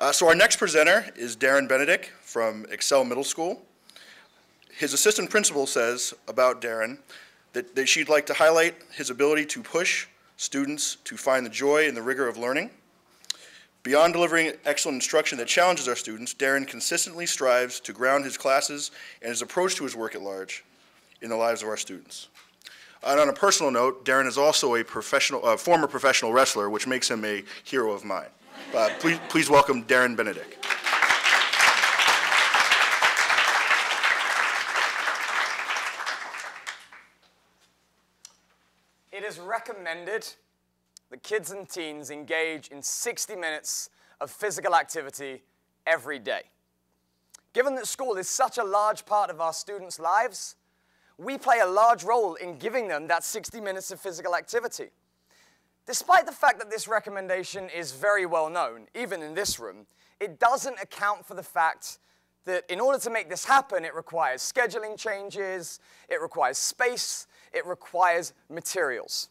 So our next presenter is Darren Benedick from Excel Middle School. His assistant principal says about Darren that she'd like to highlight his ability to push students to find the joy and the rigor of learning. Beyond delivering excellent instruction that challenges our students, Darren consistently strives to ground his classes and his approach to his work at large in the lives of our students. And on a personal note, Darren is also a former professional wrestler, which makes him a hero of mine. Please welcome Darren Benedick. It is recommended that kids and teens engage in 60 minutes of physical activity every day. Given that school is such a large part of our students' lives, we play a large role in giving them that 60 minutes of physical activity. Despite the fact that this recommendation is very well known, even in this room, it doesn't account for the fact that in order to make this happen, it requires scheduling changes, it requires space, it requires materials.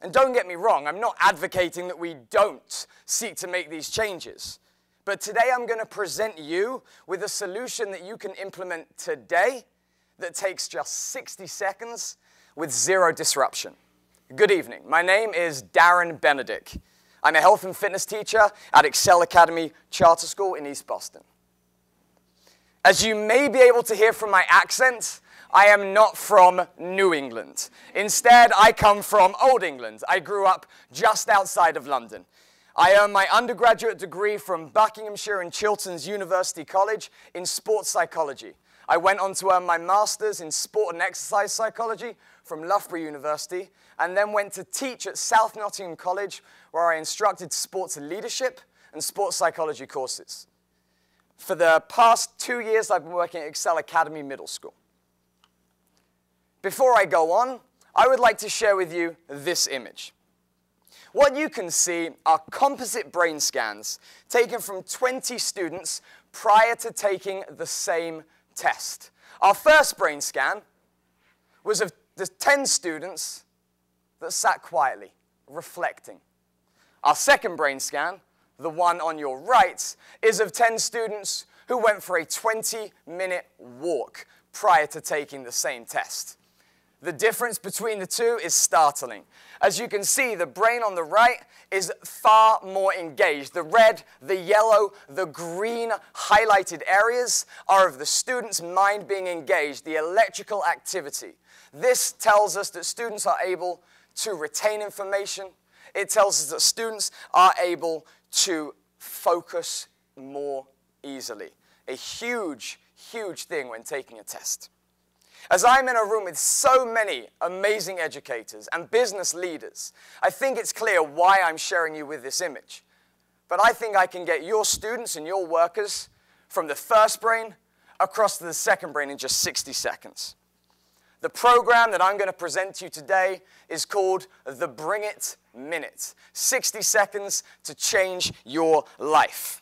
And don't get me wrong, I'm not advocating that we don't seek to make these changes. But today I'm going to present you with a solution that you can implement today that takes just 60 seconds with zero disruption. Good evening. My name is Darren Benedick. I'm a health and fitness teacher at Excel Academy Charter School in East Boston. As you may be able to hear from my accent, I am not from New England. Instead, I come from Old England. I grew up just outside of London. I earned my undergraduate degree from Buckinghamshire and Chilterns University College in sports psychology. I went on to earn my master's in sport and exercise psychology from Loughborough University, and then went to teach at South Nottingham College, where I instructed sports leadership and sports psychology courses. For the past 2 years, I've been working at Excel Academy Middle School. Before I go on, I would like to share with you this image. What you can see are composite brain scans taken from 20 students prior to taking the same test. Our first brain scan was of the 10 students that sat quietly, reflecting. Our second brain scan, the one on your right, is of 10 students who went for a 20-minute walk prior to taking the same test. The difference between the two is startling. As you can see, the brain on the right is far more engaged. The red, the yellow, the green highlighted areas are of the student's mind being engaged, the electrical activity. This tells us that students are able to retain information. It tells us that students are able to focus more easily. A huge, huge thing when taking a test. As I'm in a room with so many amazing educators and business leaders, I think it's clear why I'm sharing you with this image. But I think I can get your students and your workers from the first brain across to the second brain in just 60 seconds. The program that I'm going to present to you today is called the Bring It Minute. 60 seconds to change your life.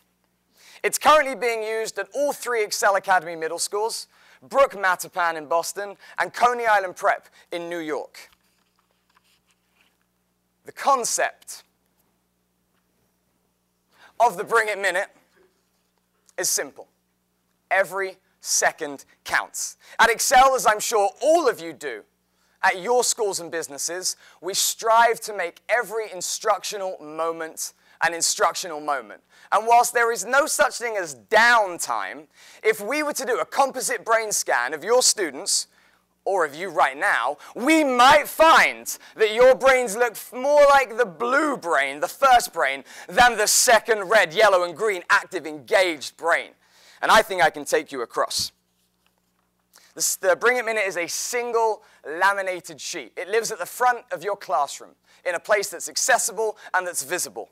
It's currently being used at all 3 Excel Academy middle schools, Brook Mattapan in Boston, and Coney Island Prep in New York. The concept of the Bring It Minute is simple. Every second counts. At Excel, as I'm sure all of you do, at your schools and businesses, we strive to make every instructional moment an instructional moment. And whilst there is no such thing as downtime, if we were to do a composite brain scan of your students, or of you right now, we might find that your brains look more like the blue brain, the first brain, than the second red, yellow, and green active, engaged brain. And I think I can take you across. The Bring It Minute is a single laminated sheet. It lives at the front of your classroom in a place that's accessible and that's visible.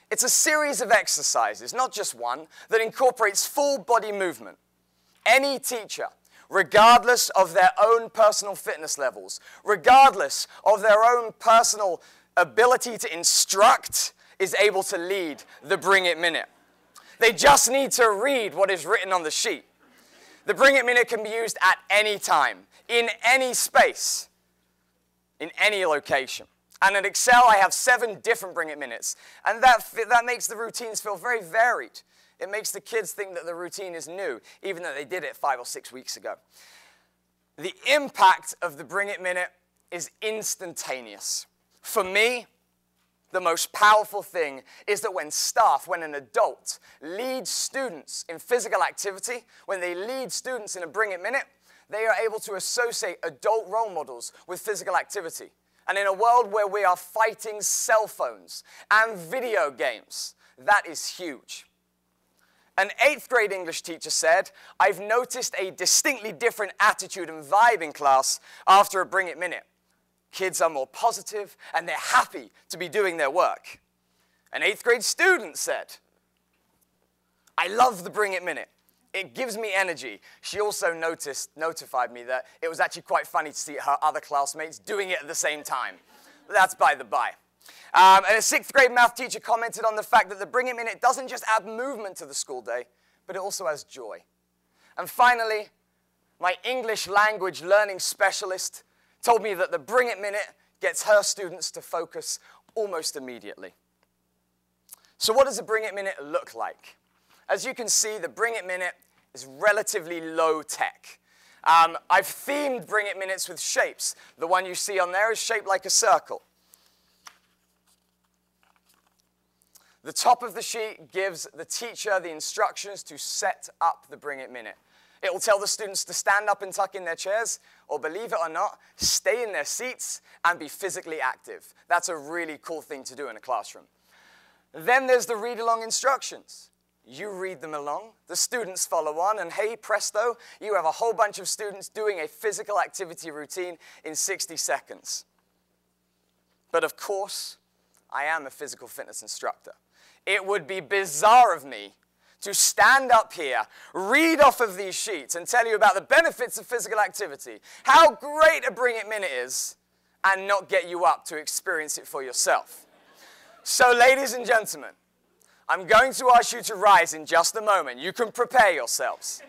It's a series of exercises, not just one, that incorporates full body movement. Any teacher, regardless of their own personal fitness levels, regardless of their own personal ability to instruct, is able to lead the Bring It Minute. They just need to read what is written on the sheet. The Bring It Minute can be used at any time, in any space, in any location. And at Excel, I have 7 different Bring It minutes. And that makes the routines feel very varied. It makes the kids think that the routine is new, even though they did it 5 or 6 weeks ago. The impact of the Bring It minute is instantaneous. For me, the most powerful thing is that when an adult leads students in physical activity, when they lead students in a Bring It minute, they are able to associate adult role models with physical activity. And in a world where we are fighting cell phones and video games, that is huge. An 8th grade English teacher said, "I've noticed a distinctly different attitude and vibe in class after a Bring It minute. Kids are more positive and they're happy to be doing their work." An 8th grade student said, "I love the Bring It minute. It gives me energy." She also notified me that it was actually quite funny to see her other classmates doing it at the same time. But that's by the by. And a 6th grade math teacher commented on the fact that the Bring It minute doesn't just add movement to the school day, but it also has joy. And finally, my English language learning specialist told me that the Bring It minute gets her students to focus almost immediately. So what does the Bring It minute look like? As you can see, the Bring It minute is relatively low tech. I've themed Bring It minutes with shapes. The one you see on there is shaped like a circle. The top of the sheet gives the teacher the instructions to set up the Bring It minute. It will tell the students to stand up and tuck in their chairs, or believe it or not, stay in their seats and be physically active. That's a really cool thing to do in a classroom. Then there's the read-along instructions. You read them along, the students follow on, and hey presto, you have a whole bunch of students doing a physical activity routine in 60 seconds. But of course, I am a physical fitness instructor. It would be bizarre of me to stand up here, read off of these sheets, and tell you about the benefits of physical activity, how great a Bring It minute is, and not get you up to experience it for yourself. So, ladies and gentlemen, I'm going to ask you to rise in just a moment. You can prepare yourselves.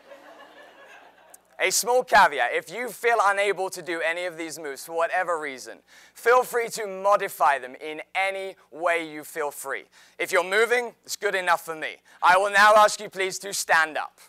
A small caveat, if you feel unable to do any of these moves for whatever reason, feel free to modify them in any way you feel free. If you're moving, it's good enough for me. I will now ask you please to stand up.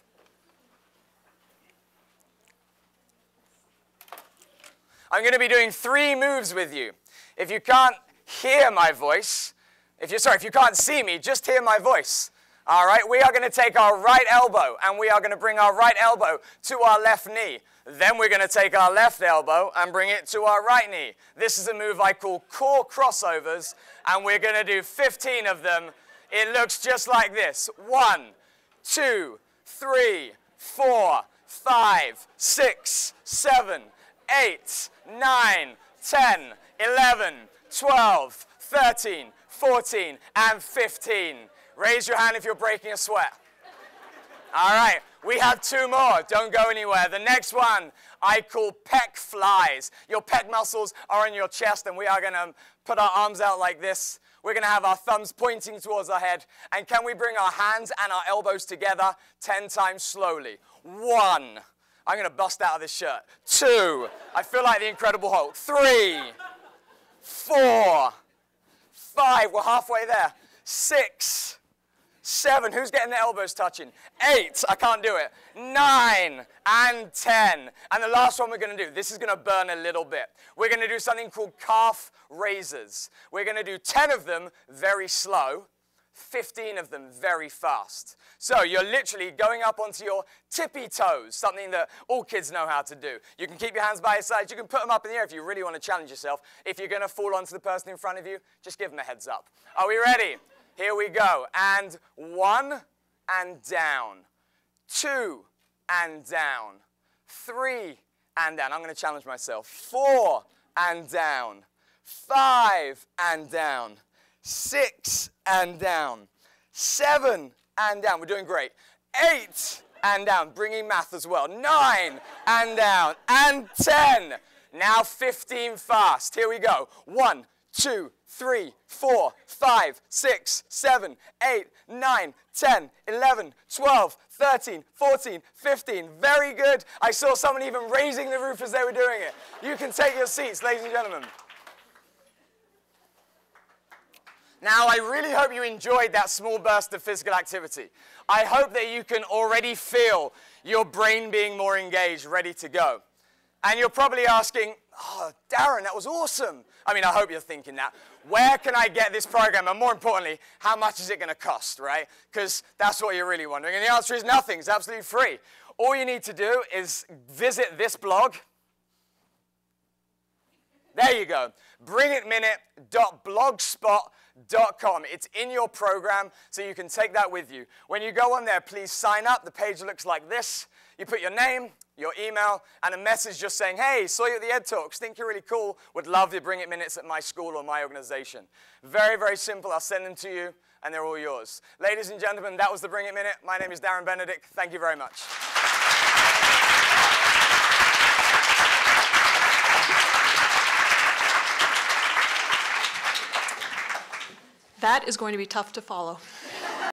I'm going to be doing 3 moves with you. If you can't hear my voice, if you can't see me, just hear my voice. All right, we are going to take our right elbow and we are going to bring our right elbow to our left knee. Then we're going to take our left elbow and bring it to our right knee. This is a move I call core crossovers, and we're going to do 15 of them. It looks just like this. 1, 2, 3, 4, 5, 6, 7, 8, 9, 10, 11, 12, 13, 14, and 15. Raise your hand if you're breaking a sweat. All right, we have 2 more. Don't go anywhere. The next one I call pec flies. Your pec muscles are in your chest, and we are going to put our arms out like this. We're going to have our thumbs pointing towards our head. And can we bring our hands and our elbows together 10 times slowly? 1. I'm going to bust out of this shirt. 2. I feel like the Incredible Hulk. 3. 4. 5. We're halfway there. 6. 7, who's getting their elbows touching? 8, I can't do it. 9 and 10. And the last one we're going to do, this is going to burn a little bit. We're going to do something called calf raises. We're going to do 10 of them very slow, 15 of them very fast. So you're literally going up onto your tippy toes, something that all kids know how to do. You can keep your hands by your sides. You can put them up in the air if you really want to challenge yourself. If you're going to fall onto the person in front of you, just give them a heads up. Are we ready? Here we go. And 1 and down. 2 and down. 3 and down. I'm going to challenge myself. 4 and down. 5 and down. 6 and down. 7 and down. We're doing great. 8 and down. Bringing math as well. 9 and down. And 10. Now 15 fast. Here we go. 1, 2, 3, 4, 5, 6, 7, 8, 9, 10, 11, 12, 13, 14, 15. Very good. I saw someone even raising the roof as they were doing it. You can take your seats, ladies and gentlemen. Now, I really hope you enjoyed that small burst of physical activity. I hope that you can already feel your brain being more engaged, ready to go. And you're probably asking, oh, Darren, that was awesome. I mean, I hope you're thinking that. Where can I get this program? And more importantly, how much is it going to cost, right? Because that's what you're really wondering. And the answer is nothing. It's absolutely free. All you need to do is visit this blog. There you go. bringitminute.blogspot.com. It's in your program, so you can take that with you. When you go on there, please sign up. The page looks like this. You put your name, your email, and a message just saying, hey, saw you at the Ed Talks, think you're really cool, would love the Bring It Minutes at my school or my organization. Very, very simple. I'll send them to you, and they're all yours. Ladies and gentlemen, that was the Bring It Minute. My name is Darren Benedick. Thank you very much. That is going to be tough to follow.